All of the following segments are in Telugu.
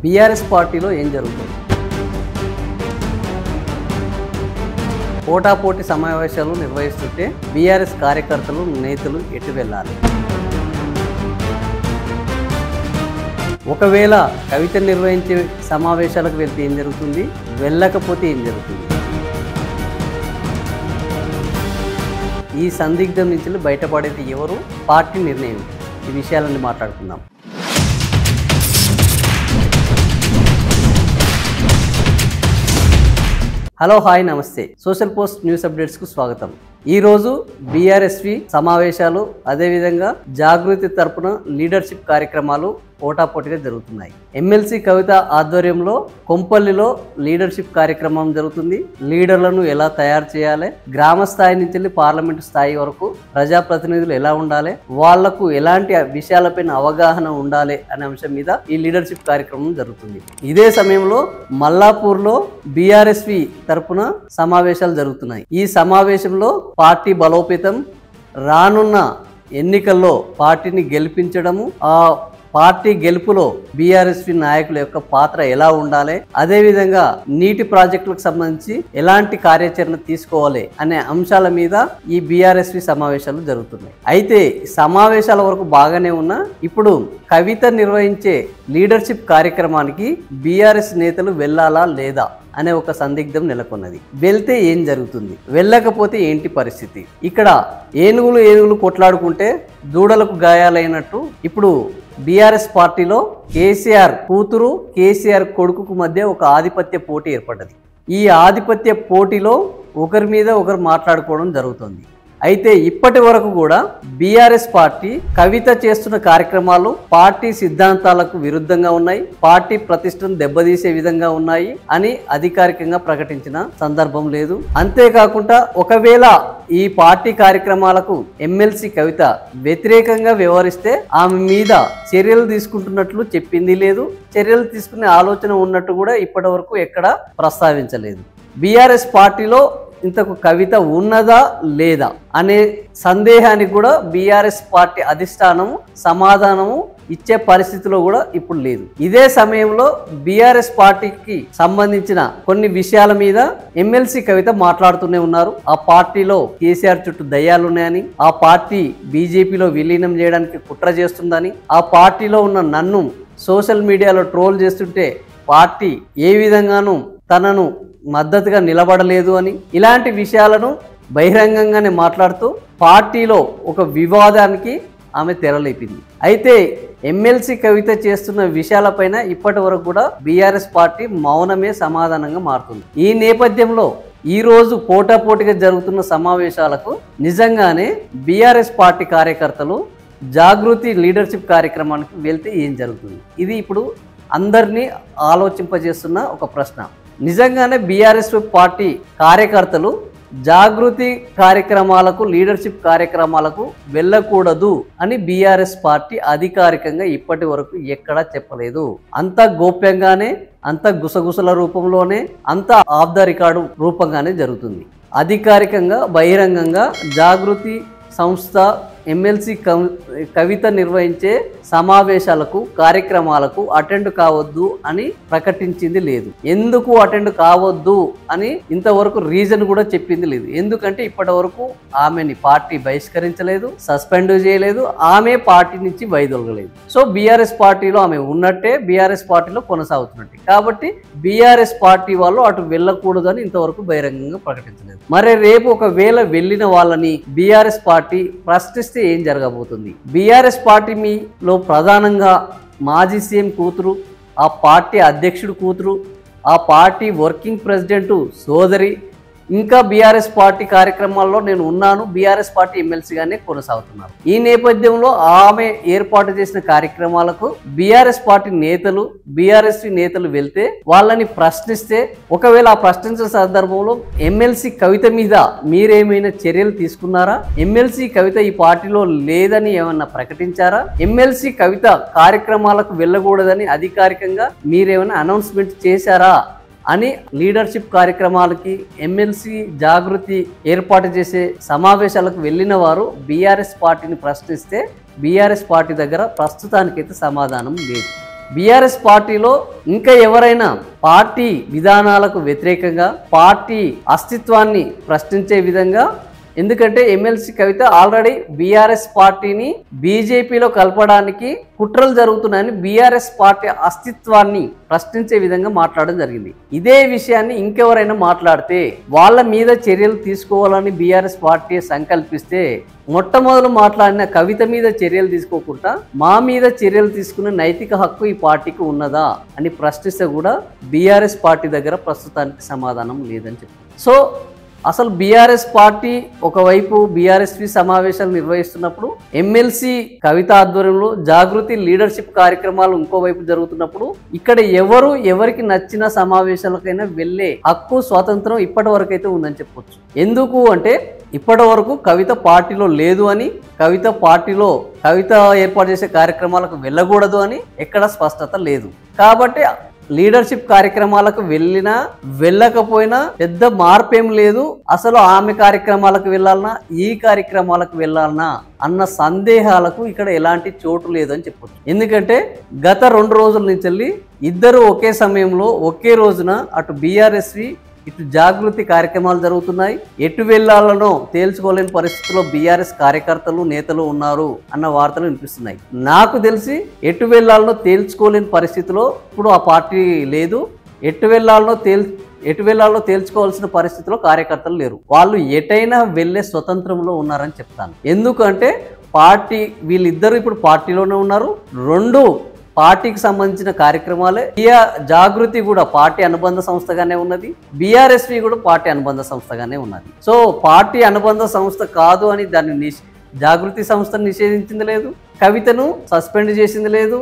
బీఆర్ఎస్ పార్టీలో ఏం జరుగుతుంది? పోటాపోటీ సమావేశాలు నిర్వహిస్తుంటే బీఆర్ఎస్ కార్యకర్తలు నేతలు ఎటు వెళ్ళాలి? ఒకవేళ కవిత నిర్వహించే సమావేశాలకు వెళ్తే ఏం జరుగుతుంది? వెళ్ళకపోతే ఏం జరుగుతుంది? ఈ సందిగ్ధం నుంచి బయటపడేది ఎవరు? పార్టీ నిర్ణయం. ఈ విషయాలన్నీ మాట్లాడుకుందాం. హలో, హాయ్, నమస్తే. సోషల్ పోస్ట్ న్యూస్ అప్డేట్స్కు స్వాగతం. ఈరోజు బీఆర్ఎస్వి సమావేశాలు, అదేవిధంగా జాగృతి తరపున లీడర్షిప్ కార్యక్రమాలు పోటాపోటీగా జరుగుతున్నాయి. ఎమ్మెల్సీ కవిత ఆధ్వర్యంలో కొంపల్లిలో లీడర్షిప్ కార్యక్రమం జరుగుతుంది. లీడర్లను ఎలా తయారు చేయాలి, గ్రామ స్థాయి నుంచి పార్లమెంటు స్థాయి వరకు ప్రజాప్రతినిధులు ఎలా ఉండాలి, వాళ్లకు ఎలాంటి విషయాలపైన అవగాహన ఉండాలి అనే అంశం మీద ఈ లీడర్షిప్ కార్యక్రమం జరుగుతుంది. ఇదే సమయంలో మల్లాపూర్లో బీఆర్ఎస్వి తరపున సమావేశాలు జరుగుతున్నాయి. ఈ సమావేశంలో పార్టీ బలోపేతం, రానున్న ఎన్నికల్లో పార్టీని గెలిపించడము, ఆ పార్టీ గెలుపులో బీఆర్ఎస్వి నాయకుల యొక్క పాత్ర ఎలా ఉండాలి, అదేవిధంగా నీటి ప్రాజెక్టులకు సంబంధించి ఎలాంటి కార్యాచరణ తీసుకోవాలి అనే అంశాల మీద ఈ బీఆర్ఎస్వి సమావేశాలు జరుగుతున్నాయి. అయితే సమావేశాల వరకు బాగానే ఉన్నా ఇప్పుడు కవిత నిర్వహించే లీడర్షిప్ కార్యక్రమానికి బీఆర్ఎస్ నేతలు వెళ్ళాలా లేదా అనే ఒక సందిగ్ధం నెలకొన్నది. వెళ్తే ఏం జరుగుతుంది, వెళ్ళకపోతే ఏంటి పరిస్థితి? ఇక్కడ ఏనుగులు కొట్లాడుకుంటే దూడలకు గాయాలైనట్టు ఇప్పుడు బీఆర్ఎస్ పార్టీలో కేసీఆర్ కూతురు, కేసీఆర్ కొడుకుకు మధ్య ఒక ఆధిపత్య పోటీ ఏర్పడ్డది. ఈ ఆధిపత్య పోటీలో ఒకరి మీద ఒకరు మాట్లాడుకోవడం జరుగుతుంది. అయితే ఇప్పటి వరకు కూడా బీఆర్ఎస్ పార్టీ కవిత చేస్తున్న కార్యక్రమాలు పార్టీ సిద్ధాంతాలకు విరుద్ధంగా ఉన్నాయి, పార్టీ ప్రతిష్టను దెబ్బతీసే విధంగా ఉన్నాయి అని అధికారికంగా ప్రకటించిన సందర్భం లేదు. అంతేకాకుండా ఒకవేళ ఈ పార్టీ కార్యక్రమాలకు ఎమ్మెల్సీ కవిత వ్యతిరేకంగా వ్యవహరిస్తే ఆమె మీద చర్యలు తీసుకుంటున్నట్లు చెప్పింది లేదు. చర్యలు తీసుకునే ఆలోచన ఉన్నట్టు కూడా ఇప్పటి వరకు ఎక్కడా ప్రస్తావించలేదు. బీఆర్ఎస్ పార్టీలో ఇంతకు కవిత ఉన్నదా లేదా అనే సందేహానికి కూడా బీఆర్ఎస్ పార్టీ అధిష్టానం సమాధానము ఇచ్చే పరిస్థితిలో కూడా ఇప్పుడు లేదు. ఇదే సమయంలో బీఆర్ఎస్ పార్టీకి సంబంధించిన కొన్ని విషయాల మీద ఎమ్మెల్సీ కవిత మాట్లాడుతూనే ఉన్నారు. ఆ పార్టీలో కేసీఆర్ చుట్టూ దయ్యాలున్నాయని, ఆ పార్టీ బీజేపీలో విలీనం చేయడానికి కుట్ర చేస్తుందని, ఆ పార్టీలో ఉన్న నన్ను సోషల్ మీడియాలో ట్రోల్ చేస్తుంటే పార్టీ ఏ విధంగానూ తనను మద్దతుగా నిలబడలేదు అని, ఇలాంటి విషయాలను బహిరంగంగానే మాట్లాడుతూ పార్టీలో ఒక వివాదానికి ఆమె తెరలేపింది. అయితే ఎమ్మెల్సీ కవిత చేస్తున్న విషయాలపైన ఇప్పటి వరకు కూడా బీఆర్ఎస్ పార్టీ మౌనమే సమాధానంగా మారుతుంది. ఈ నేపథ్యంలో ఈరోజు పోటాపోటీగా జరుగుతున్న సమావేశాలకు నిజంగానే బీఆర్ఎస్ పార్టీ కార్యకర్తలు జాగృతి లీడర్షిప్ కార్యక్రమానికి వెళ్తే ఏం జరుగుతుంది? ఇది ఇప్పుడు అందరినీ ఆలోచింపజేస్తున్న ఒక ప్రశ్న. నిజంగానే బీఆర్ఎస్ పార్టీ కార్యకర్తలు జాగృతి కార్యక్రమాలకు, లీడర్షిప్ కార్యక్రమాలకు వెళ్ళకూడదు అని బీఆర్ఎస్ పార్టీ అధికారికంగా ఇప్పటి వరకు ఎక్కడా చెప్పలేదు. అంత గోప్యంగానే, అంత గుసగుసల రూపంలోనే, అంత ఆఫ్ ద రికార్డు రూపంగానే జరుగుతుంది. అధికారికంగా బహిరంగంగా జాగృతి సంస్థ ఎమ్మెల్సీ కవిత నిర్వహించే సమావేశాలకు, కార్యక్రమాలకు అటెండ్ కావద్దు అని ప్రకటించింది లేదు. ఎందుకు అటెండ్ కావద్దు అని ఇంతవరకు రీజన్ కూడా చెప్పింది లేదు. ఎందుకంటే ఇప్పటి వరకు ఆమెని పార్టీ బహిష్కరించలేదు, సస్పెండ్ చేయలేదు, ఆమె పార్టీ నుంచి వైదొలగలేదు. సో బీఆర్ఎస్ పార్టీలో ఆమె ఉన్నట్టే, బీఆర్ఎస్ పార్టీలో కొనసాగుతున్నట్టే. కాబట్టి బీఆర్ఎస్ పార్టీ వాళ్ళు అటు వెళ్ళకూడదు అని ఇంతవరకు బహిరంగంగా ప్రకటించలేదు. మరి రేపు ఒకవేళ వెళ్ళిన వాళ్ళని బీఆర్ఎస్ పార్టీ ప్రశ్నిస్తే ఏం జరగబోతుంది? బీఆర్ఎస్ పార్టీ మీలో ప్రధానంగా మాజీ సీఎం కూతురు, ఆ పార్టీ అధ్యక్షుడు కూతురు, ఆ పార్టీ వర్కింగ్ ప్రెసిడెంట్ సోదరి, ఇంకా బీఆర్ఎస్ పార్టీ కార్యక్రమాల్లో నేను ఉన్నాను, బీఆర్ఎస్ పార్టీ ఎమ్మెల్సీగానే కొనసాగుతున్నారు. ఈ నేపథ్యంలో ఆమె ఏర్పాటు చేసిన కార్యక్రమాలకు బీఆర్ఎస్ పార్టీ నేతలు, బీఆర్ఎస్ నేతలు వెళ్తే వాళ్ళని ప్రశ్నిస్తే, ఒకవేళ ఆ ప్రశ్నించిన సందర్భంలో ఎమ్మెల్సీ కవిత మీద మీరేమైనా చర్యలు తీసుకున్నారా? ఎమ్మెల్సీ కవిత ఈ పార్టీలో లేదని ఏమన్నా ప్రకటించారా? ఎమ్మెల్సీ కవిత కార్యక్రమాలకు వెళ్ళకూడదని అధికారికంగా మీరేమైనా అనౌన్స్మెంట్ చేశారా అని లీడర్షిప్ కార్యక్రమాలకి, ఎమ్మెల్సీ జాగృతి ఏర్పాటు చేసే సమావేశాలకు వెళ్ళిన వారు బీఆర్ఎస్ పార్టీని ప్రశ్నిస్తే బీఆర్ఎస్ పార్టీ దగ్గర ప్రస్తుతానికైతే సమాధానం లేదు. బీఆర్ఎస్ పార్టీలో ఇంకా ఎవరైనా పార్టీ విధానాలకు వ్యతిరేకంగా పార్టీ అస్తిత్వాన్ని ప్రశ్నించే విధంగా, ఎందుకంటే ఎమ్మెల్సీ కవిత ఆల్రెడీ బీఆర్ఎస్ పార్టీని బీజేపీలో కలపడానికి కుట్రలు జరుగుతున్నాయని బీఆర్ఎస్ పార్టీ అస్తిత్వాన్ని ప్రశ్నించే విధంగా మాట్లాడడం జరిగింది. ఇదే విషయాన్ని ఇంకెవరైనా మాట్లాడితే వాళ్ళ మీద చర్యలు తీసుకోవాలని బీఆర్ఎస్ పార్టీ సంకల్పిస్తే, మొట్టమొదలు మాట్లాడిన కవిత మీద చర్యలు తీసుకోకుండా మా మీద చర్యలు తీసుకునే నైతిక హక్కు ఈ పార్టీకి ఉన్నదా అని ప్రశ్నిస్తే కూడా బీఆర్ఎస్ పార్టీ దగ్గర ప్రస్తుతానికి సమాధానం లేదని చెప్పారు. సో అసలు బీఆర్ఎస్ పార్టీ ఒకవైపు బీఆర్ఎస్వి సమావేశాలు నిర్వహిస్తున్నప్పుడు, ఎమ్మెల్సీ కవిత ఆధ్వర్యంలో జాగృతి లీడర్షిప్ కార్యక్రమాలు ఇంకోవైపు జరుగుతున్నప్పుడు, ఇక్కడ ఎవరికి నచ్చిన సమావేశాలకైనా వెళ్ళే హక్కు స్వాతంత్రం ఇప్పటి వరకు అయితే ఉందని చెప్పొచ్చు. ఎందుకు అంటే ఇప్పటి వరకు కవిత పార్టీలో లేదు అని, కవిత ఏర్పాటు చేసే కార్యక్రమాలకు వెళ్ళకూడదు అని ఎక్కడ స్పష్టత లేదు. కాబట్టి లీడర్షిప్ కార్యక్రమాలకు వెళ్ళినా వెళ్ళకపోయినా పెద్ద మార్పేం లేదు. అసలు ఆమె కార్యక్రమాలకు వెళ్ళాలన్నా ఈ కార్యక్రమాలకు వెళ్ళాలన్నా అన్న సందేహాలకు ఇక్కడ ఎలాంటి చోటు లేదని చెప్పొచ్చు. ఎందుకంటే గత 2 రోజుల నుంచి ఇద్దరు ఒకే సమయంలో ఒకే రోజున అటు బీఆర్ఎస్వి ఇటు జాగృతి కార్యక్రమాలు జరుగుతున్నాయి. ఎటు వెళ్లాలనో తేల్చుకోలేని పరిస్థితిలో బీఆర్ఎస్ కార్యకర్తలు నేతలు ఉన్నారు అన్న వార్తలు వినిపిస్తున్నాయి. నాకు తెలిసి ఎటు వెళ్లాలనో తేల్చుకోలేని పరిస్థితిలో ఇప్పుడు ఆ పార్టీ లేదు. ఎటు వెళ్లాలనో తేల్చుకోవాల్సిన పరిస్థితిలో కార్యకర్తలు లేరు. వాళ్ళు ఎటైనా వెళ్లే స్వతంత్రంలో ఉన్నారని చెప్తాను. ఎందుకంటే వీళ్ళిద్దరూ ఇప్పుడు పార్టీలోనే ఉన్నారు. 2 పార్టీకి సంబంధించిన కార్యక్రమాలే. జాగృతి కూడా పార్టీ అనుబంధ సంస్థగానే ఉన్నది, బీఆర్ఎస్వి కూడా పార్టీ అనుబంధ సంస్థగానే ఉన్నది. సో పార్టీ అనుబంధ సంస్థ కాదు అని దాన్ని జాగృతి సంస్థను నిషేధించింది లేదు, కవితను సస్పెండ్ చేసింది లేదు,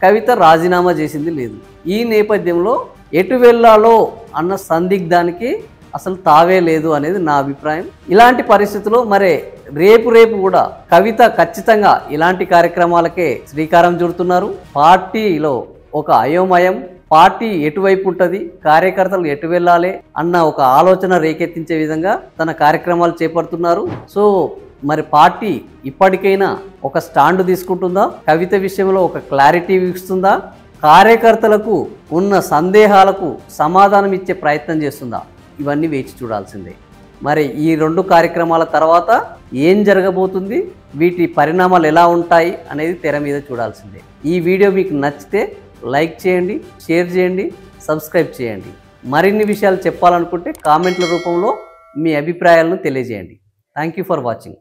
కవిత రాజీనామా చేసింది లేదు. ఈ నేపథ్యంలో ఎటు వెళ్ళాలో అన్న సందిగ్ధానికి అసలు తావే లేదు అనేది నా అభిప్రాయం. ఇలాంటి పరిస్థితుల్లో మరి రేపు కూడా కవిత ఖచ్చితంగా ఇలాంటి కార్యక్రమాలకే శ్రీకారం చుడుతున్నారు. పార్టీలో ఒక అయోమయం, పార్టీ ఎటువైపు ఉంటుంది, కార్యకర్తలు ఎటు వెళ్ళాలి అన్న ఒక ఆలోచన రేకెత్తించే విధంగా తన కార్యక్రమాలు చేపడుతున్నారు. సో మరి పార్టీ ఇప్పటికైనా ఒక స్టాండ్ తీసుకుంటుందా, కవిత విషయంలో ఒక క్లారిటీ ఇస్తుందా, కార్యకర్తలకు ఉన్న సందేహాలకు సమాధానం ఇచ్చే ప్రయత్నం చేస్తుందా, ఇవన్నీ వేచి చూడాల్సిందే. మరి ఈ 2 కార్యక్రమాల తర్వాత ఏం జరగబోతుంది, వీటి పరిణామాలు ఎలా ఉంటాయి అనేది తెర మీద చూడాల్సిందే. ఈ వీడియో మీకు నచ్చితే లైక్ చేయండి, షేర్ చేయండి, సబ్స్క్రైబ్ చేయండి. మరిన్ని విషయాలు చెప్పాలనుకుంటే కామెంట్ల రూపంలో మీ అభిప్రాయాలను తెలియజేయండి. Thank you for watching.